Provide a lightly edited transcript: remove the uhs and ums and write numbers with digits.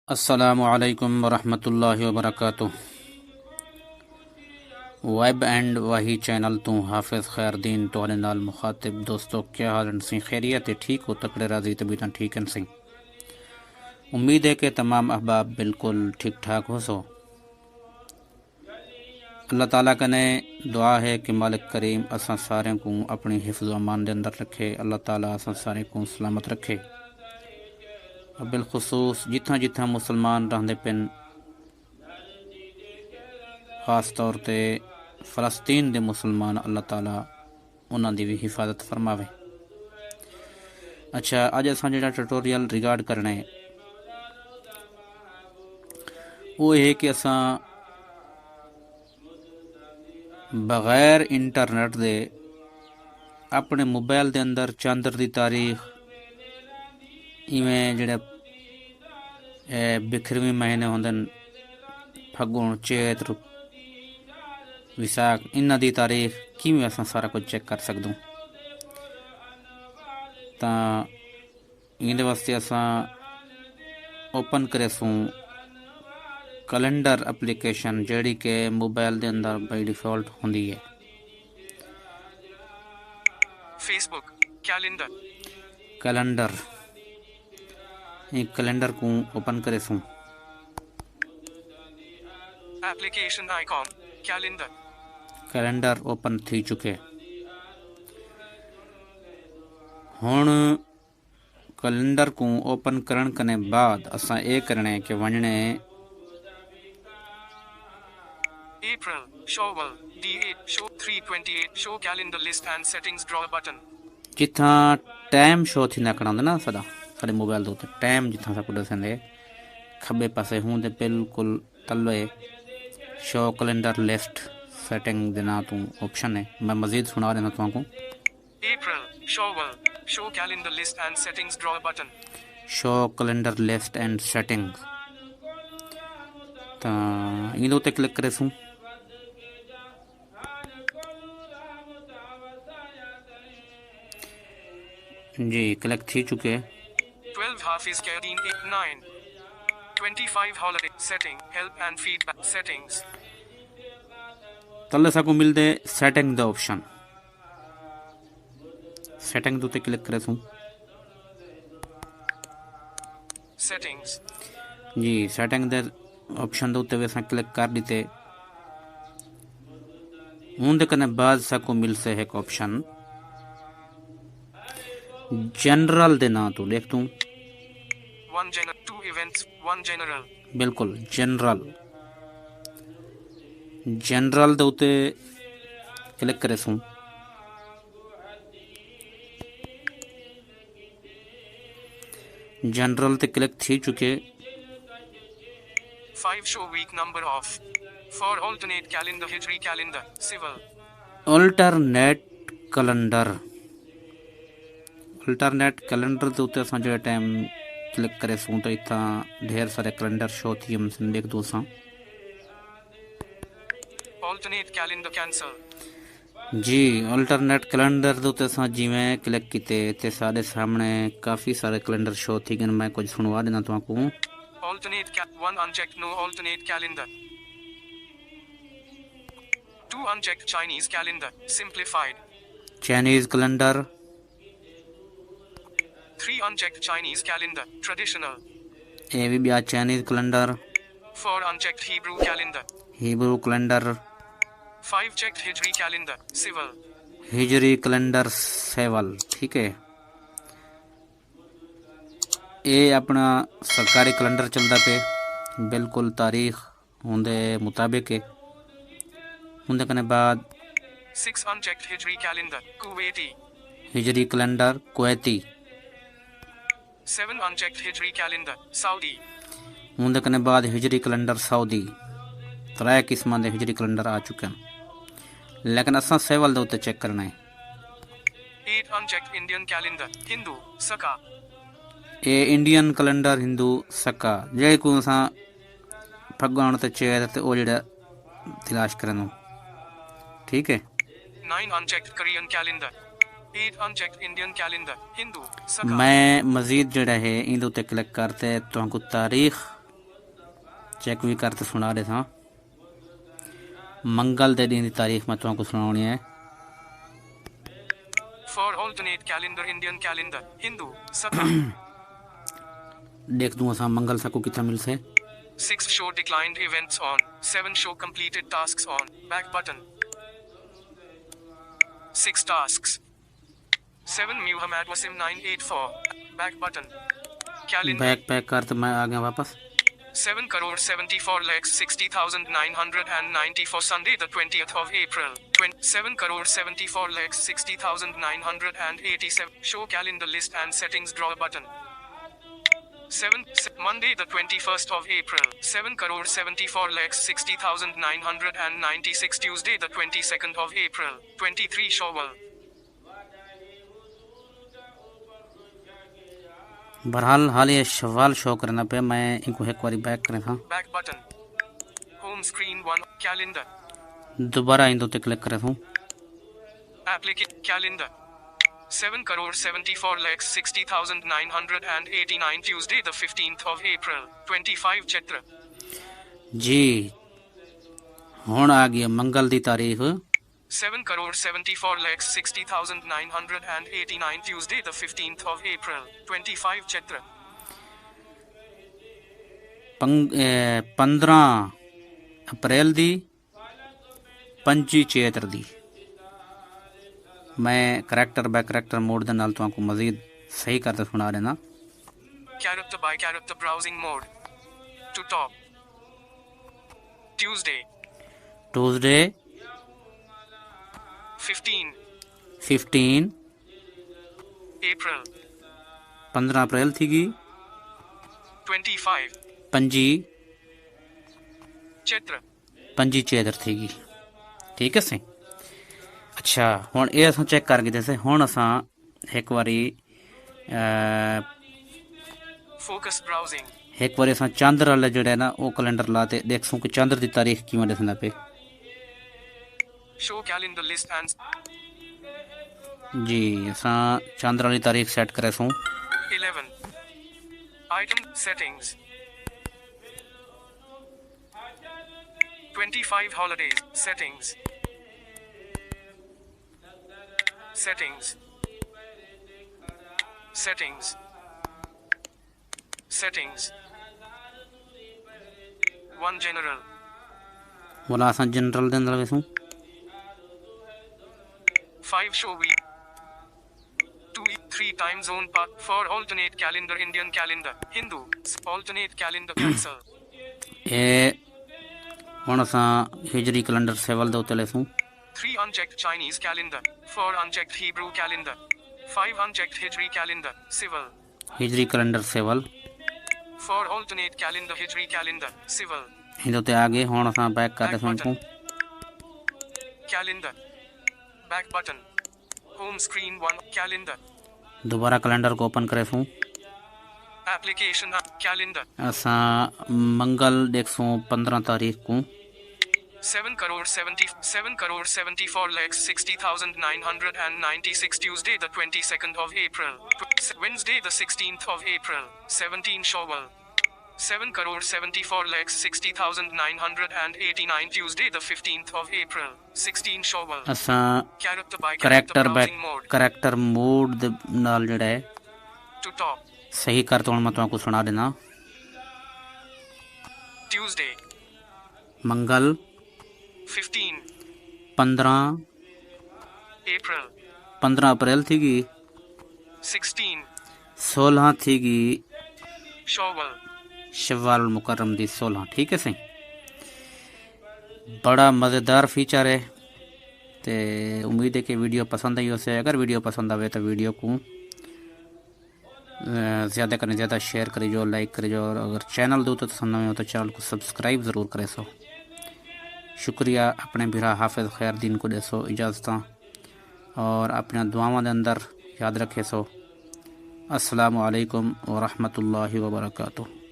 अस्सलामुअलैकुम वरहमतुल्लाहि वबरकातुह। Web and वही चैनल तू हाफिज़ खैरदीन तोले नाल मुखातिब दोस्तों क्या हाल सी खैरियत है? ठीक हो? तकड़े राजी तबीयत ठीक हैं सी। उम्मीद है कि तमाम अहबाब बिल्कुल ठीक ठाक हो सो। अल्लाह ताला कने दुआ है कि मालिक करीम असां सारे को अपनी हिफ्ज़ व अमान दे अंदर रखे। अल्लाह ताला असां सारे को सलामत रखे। बिलखसूस जिथा जिथा मुसलमान रहंदे पिन, खास तौर ते फ़लस्तीन दे मुसलमान, अल्लाह ताला उन्हां दी भी हिफाजत फरमावे। अच्छा, अज असां जिहड़ा ट्यूटोरियल रिगार्ड करना है वो है कि असां बगैर इंटरनेट दे अपने मोबाइल दे अंदर चंद्र दी तारीख, इवें जिहड़े बिखरवीं महीने होंदे न, फगुण, चेत, विसाख, इन्हां दी तारीख किवें असां सारा कुछ चेक कर सकदूं। तां इहदे वास्ते असां ओपन करेसूं कैलेंडर एप्लीकेशन, जिहड़ी कि मोबाइल दे अंदर बाई डिफॉल्ट होंदी है। फेसबुक कैलेंडर कैलेंडर को ओपन करेसूं। एप्लीकेशन आइकॉन कैलेंडर ओपन थी चुके। हुण कैलेंडर को ओपन करण कने बाद असां ये करने कि वञणे April Showwell D8 show 328 show calendar list and settings draw button जिथा टाइम शो थी नकड़ा ना साडे मोबाइल दे टाइम जिथा सब दसेंदे खब्बे पासे हूँ ते बिल्कुल तलवे शो कैलेंडर लिस्ट सेटिंग देना तू ऑप्शन है। मैं मजीद सुना देना तुमको। April Showwell show calendar list and settings draw button show calendar list and setting तो इन उत्ते क्लिक करेसूं। जी क्लिक थी चुके। 12 Hafiz Kareem 9 25 holiday setting help and feedback settings तले साको मिलते सेटिंग द ऑप्शन, सेटिंग दे उत्ते क्लिक करेसूं। settings जी सेटिंग दे option दे उत्ते असां click कर दीते। उनके कने बाद साको मिल से एक ऑप्शन जनरल दे ना तो देख तू 1 general 2 events 1 general बिल्कुल जनरल जनरल दे उत्ते क्लिक करेसूं। जनरल ते क्लिक थी चुके। 5 show week number off for alternate calendar Hijri calendar civil alternate calendar alternate calendar के उत्ते असां जो टाइम क्लिक करेसूं तो इतना ढेर सारे कैलेंडर शो थी हम देख दो असां। alternate calendar cancel जी अल्टरनेट कैलेंडर के उत्ते असां जिवें क्लिक कीते ते साडे सामने काफ़ी सारे कैलेंडर शो थी गए। मैं कुछ सुनवा देना तुमको। alternate 1 unchecked no alternate calendar 2 unchecked Chinese calendar simplified Chinese calendar 3 unchecked Chinese calendar traditional ये भी ब्याह Chinese calendar 4 unchecked Hebrew calendar Hebrew calendar 5 checked Hijri calendar civil हिजरी कैलेंडर सेवल। ठीक है, ये अपना सरकारी कैलेंडर चलता पे बिल्कुल तारीख होंदे मुताबिक है। होंदे कने बाद 6 unchecked Hijri calendar Kuwaiti हिजरी calendar Kuwaiti 7 unchecked Hijri calendar Saudi होंदे कने बाद हिजरी कैलेंडर सऊदी। त्रै किस्मां दे हिजरी कैलेंडर आ चुके हैं, लेकिन असां सेवल दे उत्ते चेक करना है। 8 unchecked Indian calendar Hindu Saka ये इंडियन कैलेंडर हिंदू सका जे को असां फगवान ते चेत ते ओ जेड़ा तलाश करनो। ठीक है, 9 unchecked Korean calendar 8 unchecked Indian calendar Hindu Saka मैं मजीद जड़ा है इन उत्ते क्लिक करते तुमको तारीख चेक भी करते सुना रहे था। मंगल दे दिन की तारीख मैं तुमको सुनानी है। For alternate calendar, Indian calendar, Hindu, Sata. देख दूँ असा मंगल सा को कितना मिल से। 6 show declined events on. 7 show completed tasks on. Back button. 6 tasks. 7 Muhammad Wasim 984. Back button. Calendar. Bag pack कर तो मैं आ गया वापस। 7 crore 74 lakhs 60,990 for Sunday the 20th of April. 7 crore 74 lakhs 60,987. Show calendar list and settings draw button. 7 Monday the 21st of April. 7 crore 74 lakhs 60,996. Tuesday the 22nd of April. 23 Shawwal. बहरहाल हाल ये Shawwal show करना पे मैं इनको एक बारी back करें था। Back button. Home screen 1 calendar. दोबारा इन दो ते क्लिक करें था। Applicant calendar. 7 crore 74 lakhs 60,989. Tuesday the 15th of April. 25 Chaitra. जी हुण आ गई मंगल दी तारीख। 7 crore 74 lakhs 60,989. Tuesday the 15th of April. 25 Chaitra. 15 अप्रैल दी 25 चैत्र दी। मैं करैक्टर बाय करैक्टर मोड दे नाल तुहानू मजीद सही करते सुना देना। Character by character browsing mode. To top. Tuesday. Tuesday 15 April. 15 अप्रैल थी गी। 25 25 Chaitra. चैत्र थी गी। ठीक है सी। अच्छा हुण ये असां चेक कर गए थे। हुण असां एक बारी Focus browsing. एक बारी असां चंद्र वाले जड़े ना वो कैलेंडर लाते देखसूं कि चंद्र की तारीख किवें दसदा पे। Show calendar list and जी असां चंद्र वाली तारीख सेट करे सूं। 11 item settings. 25 holidays settings. Settings. Settings. Settings. 1 general. बोला असां जनरल दे अंदर वेसूं। 5 show week. 3 time zone path for alternate calendar Indian calendar Hindu alternate calendar cancel. ए हुण असां हिजरी कैलेंडर सेवल दे उत्ते लेसूं। 3 unchecked Chinese calendar. 4 unchecked Hebrew calendar. 5 unchecked Hijri calendar civil. हिजरी calendar civil 4 alternate calendar Hijri calendar civil. Hindu ते आगे हुण असां back कर Back देसूं इनको। calendar. Back button. Home screen 1 calendar. दोबारा कैलेंडर को ओपन करेसूं। Application calendar. असां मंगल देखसूं 15 तारीख को। 7 crore 74 lakhs 60,996. Tuesday the 22nd of April. Wednesday the 16th of April. 17 Shawwal. 7 crore 74 lakhs 60,989. Tuesday the 15th of April. 16 Shawwal. असां Character by character character back browsing mode. Character mode दे नाल जड़ा है To top. सही कर तो मैं तुमको सुना देना। Tuesday. मंगल 15 15 April. 15 अप्रैल थी गी। 16 16 थी गी Shawwal. शव्वाल मुकर्रम दी 16। ठीक है सही। बड़ा मज़ेदार फीचर है। तो उम्मीद है कि वीडियो पसंद आई उसे। अगर वीडियो पसंद आवे तो वीडियो को ज़्यादा करें ज़्यादा शेयर करें जो लाइक करें जो। और अगर चैनल दो तो पसंद आवे तो चैनल को सब्सक्राइब ज़रूर करें सो। शुक्रिया। अपने बिरा हाफिज़ खैरदीन को देसो इजाज़त और अपने दुआओं के अंदर याद रखे सो। अस्सलामु अलैकुम व रहमतुल्लाहि व बरकातुहू।